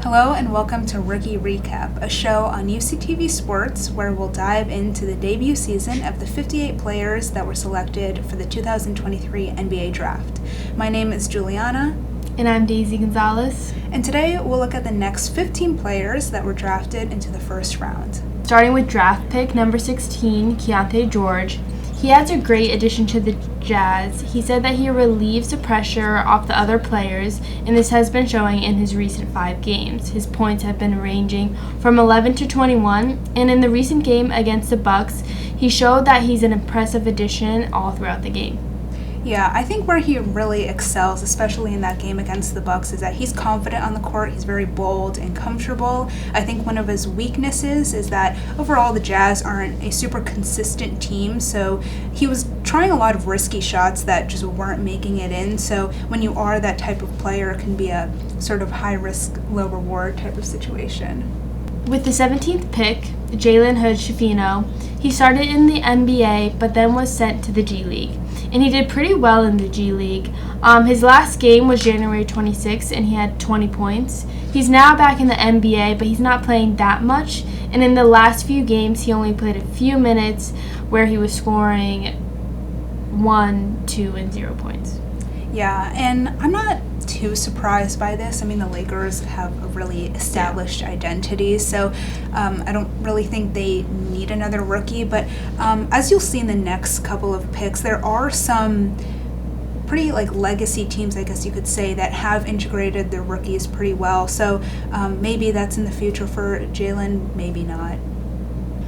Hello and welcome to Rookie Recap, a show on UCTV Sports where we'll dive into the debut season of the 58 players that were selected for the 2023 NBA Draft. My name is Julliana. And I'm Daisy Gonzalez. And today we'll look at the next 15 players that were drafted into the first round. Starting with draft pick number 16, Keante George. He adds a great addition to the Jazz. He said that he relieves the pressure off the other players, and this has been showing in his recent 5 games. His points have been ranging from 11 to 21, and in the recent game against the Bucks, he showed that he's an impressive addition all throughout the game. Yeah, I think where he really excels, especially in that game against the Bucks, is that he's confident on the court. He's very bold and comfortable. I think one of his weaknesses is that overall the Jazz aren't a super consistent team, so he was trying a lot of risky shots that just weren't making it in. So when you are that type of player, it can be a sort of high risk, low reward type of situation. With the 17th pick, Jaylen Hood, he started in the NBA but then was sent to the G League. And he did pretty well in the G League. His last game was January 26th, and he had 20 points. He's now back in the NBA, but he's not playing that much. And in the last few games, he only played a few minutes where he was scoring 1, 2, and 0 points. Yeah, and I'm not too surprised by this. I mean, the Lakers have a really established identity, so I don't really think they need another rookie. But as you'll see in the next couple of picks, there are some pretty legacy teams, I guess you could say, that have integrated their rookies pretty well. So maybe that's in the future for Jaylen, maybe not.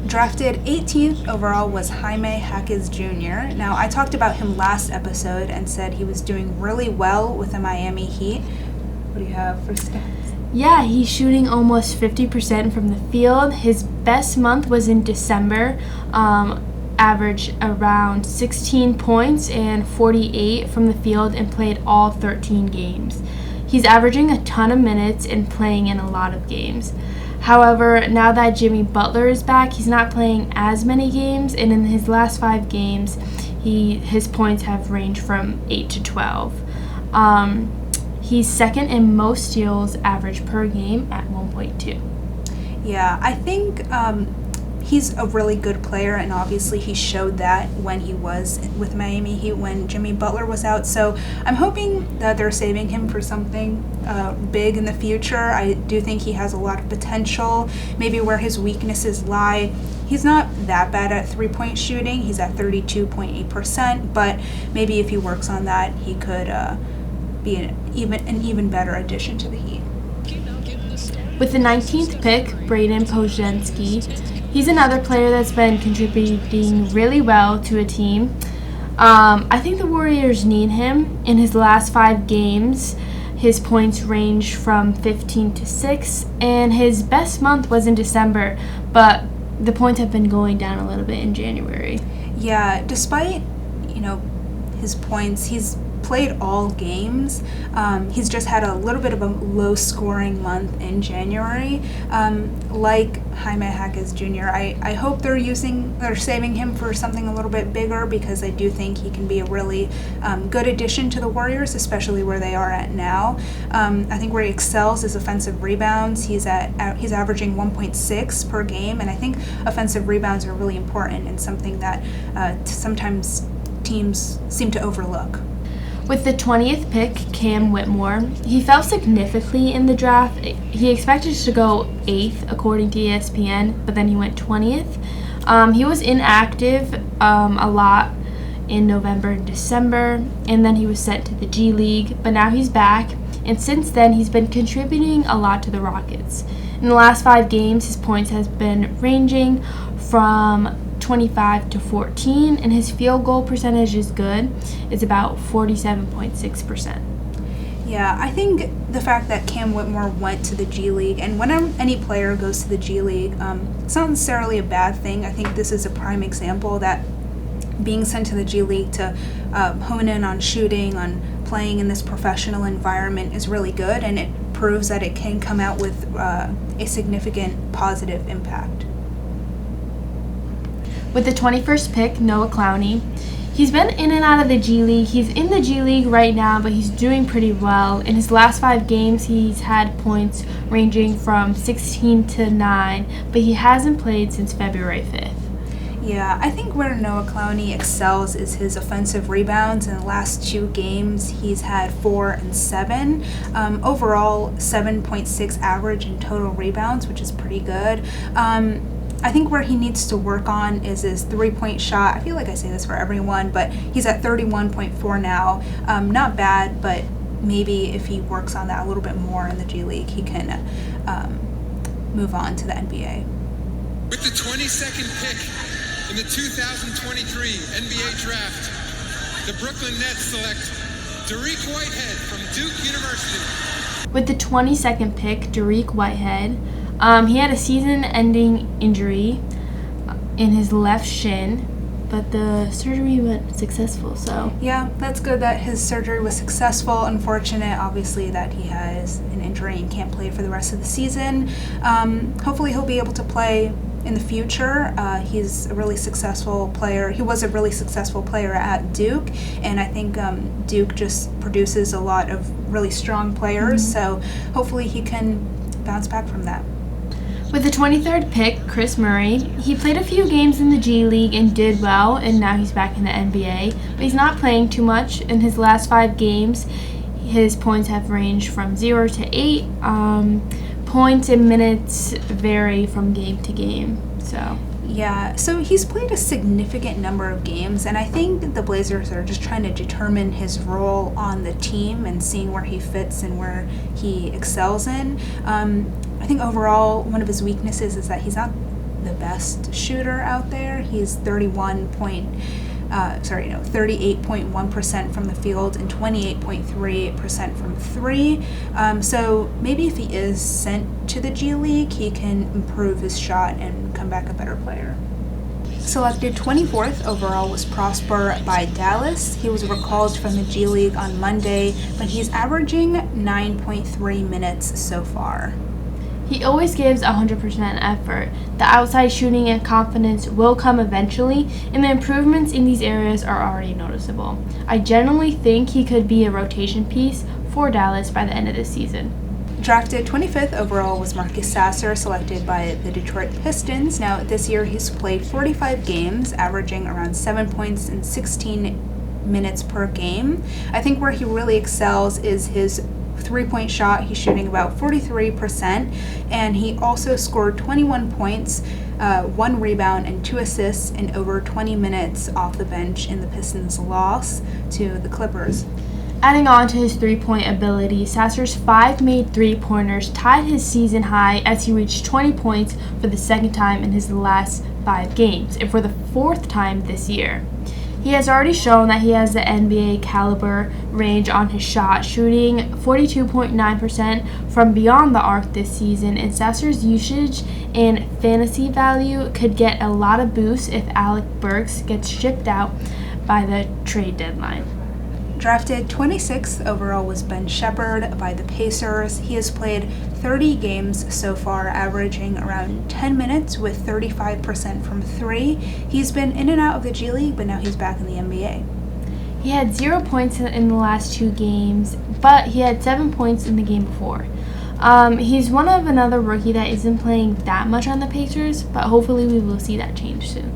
Drafted 18th overall was Jaime Jaquez Jr. Now, I talked about him last episode and said he was doing really well with the Miami Heat. What do you have for stats? Yeah, he's shooting almost 50% from the field. His best month was in December, averaged around 16 points and 48 from the field and played all 13 games. He's averaging a ton of minutes and playing in a lot of games. However, now that Jimmy Butler is back, he's not playing as many games, and in his last 5 games, his points have ranged from 8 to 12. He's second in most steals average per game at 1.2. Yeah, I think he's a really good player, and obviously he showed that when he was with Miami Heat when Jimmy Butler was out. So I'm hoping that they're saving him for something big in the future. I do think he has a lot of potential. Maybe where his weaknesses lie, he's not that bad at three-point shooting. He's at 32.8%, but maybe if he works on that, he could be an even better addition to the Heat. With the 19th pick, Braden Penski, he's another player that's been contributing really well to a team. I think the Warriors need him. In his last 5 games, his points range from 15 to 6, and his best month was in December, but the points have been going down a little bit in January. Yeah, despite, his points, he's played all games. He's just had a little bit of a low-scoring month in January. Like Jaime Jaquez Jr., I hope they're saving him for something a little bit bigger, because I do think he can be a really good addition to the Warriors, especially where they are at now. I think where he excels is offensive rebounds. He's averaging 1.6 per game, and I think offensive rebounds are really important and something that sometimes teams seem to overlook. With the 20th pick, Whitmore, he fell significantly in the draft. He expected to go 8th according to ESPN, but then he went 20th. He was inactive a lot in November and December, and then he was sent to the G League, but now he's back, and since then he's been contributing a lot to the Rockets. In the last 5 games, his points has been ranging from 25 to 14, and his field goal percentage is good. It's about 47.6%. Yeah, I think the fact that Whitmore went to the G League, and whenever any player goes to the G League, it's not necessarily a bad thing. I think this is a prime example that being sent to the G League to hone in on shooting, on playing in this professional environment is really good, and it proves that it can come out with a significant positive impact. With the 21st pick, Clowney, He's been in and out of the G League. He's in the G League right now, but he's doing pretty well. In his last 5 games, he's had points ranging from 16 to 9, but he hasn't played since February 5th. Yeah, I think where Noah Clowney excels is his offensive rebounds. In the last 2 games, he's had 4 and 7. Overall, 7.6 average in total rebounds, which is pretty good. I think where he needs to work on is his three-point shot. I feel like I say this for everyone, but he's at 31.4 now. Not bad, but maybe if he works on that a little bit more in the G League, he can move on to the NBA. With the 22nd pick in the 2023 NBA Draft, the Brooklyn Nets select Dariq Whitehead from Duke University. With the 22nd pick, Dariq Whitehead, he had a season-ending injury in his left shin, but the surgery went successful, so... Yeah, that's good that his surgery was successful. Unfortunate, obviously, that he has an injury and can't play for the rest of the season. Hopefully he'll be able to play in the future. He's a really successful player. He was a really successful player at Duke, and I think Duke just produces a lot of really strong players, so hopefully he can bounce back from that. With the 23rd pick, Chris Murray, he played a few games in the G League and did well, and now he's back in the NBA, but he's not playing too much. In his last 5 games, his points have ranged from 0 to 8. Points and minutes vary from game to game, so... Yeah, so he's played a significant number of games, and I think the Blazers are just trying to determine his role on the team and seeing where he fits and where he excels in. I think overall, one of his weaknesses is that he's not the best shooter out there. He's 38.1% from the field and 28.3% from 3. So maybe if he is sent to the G League, he can improve his shot and come back a better player. Selected 24th overall was Prosper by Dallas. He was recalled from the G League on Monday, but he's averaging 9.3 minutes so far. He always gives 100% effort. The outside shooting and confidence will come eventually, and the improvements in these areas are already noticeable. I generally think he could be a rotation piece for Dallas by the end of the season. Drafted 25th overall was Marcus Sasser, selected by the Detroit Pistons. Now, this year he's played 45 games, averaging around 7 points and 16 minutes per game. I think where he really excels is his three-point shot. He's shooting about 43%, and he also scored 21 points, 1 rebound, and 2 assists in over 20 minutes off the bench in the Pistons' loss to the Clippers. Adding on to his three-point ability, Sasser's 5 made three-pointers tied his season high as he reached 20 points for the second time in his last 5 games, and for the 4th time this year. He has already shown that he has the NBA caliber range on his shot, shooting 42.9% from beyond the arc this season, and Sasser's usage and fantasy value could get a lot of boost if Alec Burks gets shipped out by the trade deadline. Drafted 26th overall was Ben Shepard by the Pacers. He has played 30 games so far, averaging around 10 minutes with 35% from 3. He's been in and out of the G League, but now he's back in the NBA. He had 0 points in the last 2 games, but he had 7 points in the game before. He's one of another rookie that isn't playing that much on the Pacers, but hopefully we will see that change soon.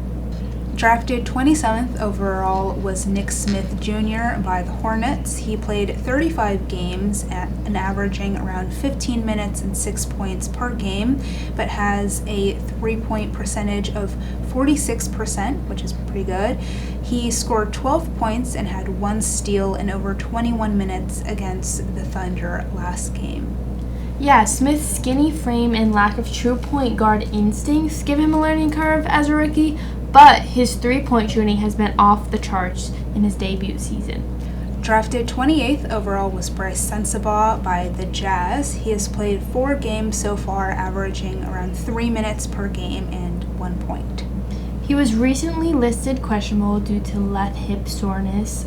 Drafted 27th overall was Nick Smith Jr. by the Hornets. He played 35 games and averaging around 15 minutes and 6 points per game, but has a three-point percentage of 46%, which is pretty good. He scored 12 points and had 1 steal in over 21 minutes against the Thunder last game. Yeah, Smith's skinny frame and lack of true point guard instincts give him a learning curve as a rookie, but his three-point shooting has been off the charts in his debut season. Drafted 28th overall was Bryce Sensabaugh by the Jazz. He has played 4 games so far, averaging around 3 minutes per game and 1 point. He was recently listed questionable due to left hip soreness.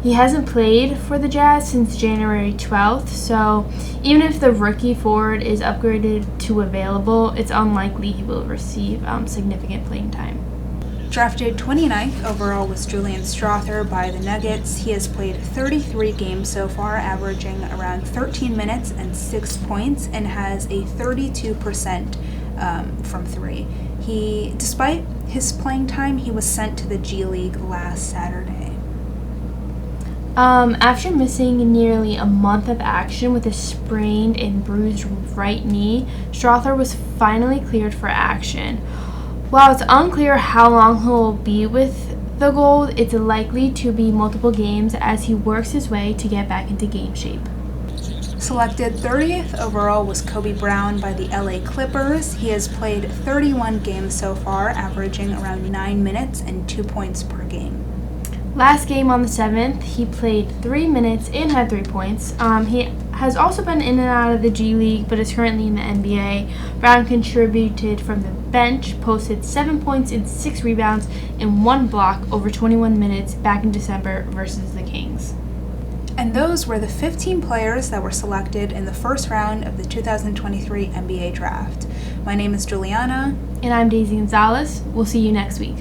He hasn't played for the Jazz since January 12th, so even if the rookie forward is upgraded to available, it's unlikely he will receive significant playing time. Drafted 29th overall was Julian Strather by the Nuggets. He has played 33 games so far, averaging around 13 minutes and 6 points, and has a 32% from three. Despite his playing time, he was sent to the G League last Saturday. After missing nearly a month of action with a sprained and bruised right knee, Strather was finally cleared for action. While it's unclear how long he'll be with the Gold, it's likely to be multiple games as he works his way to get back into game shape. Selected 30th overall was Kobe Brown by the LA Clippers. He has played 31 games so far, averaging around 9 minutes and 2 points per game. Last game on the 7th, he played 3 minutes and had 3 points. He has also been in and out of the G League, but is currently in the NBA. Brown contributed from the bench, posted 7 points and 6 rebounds and 1 block over 21 minutes back in December versus the Kings. And those were the 15 players that were selected in the first round of the 2023 NBA Draft. My name is Julliana. And I'm Daisy Gonzalez. We'll see you next week.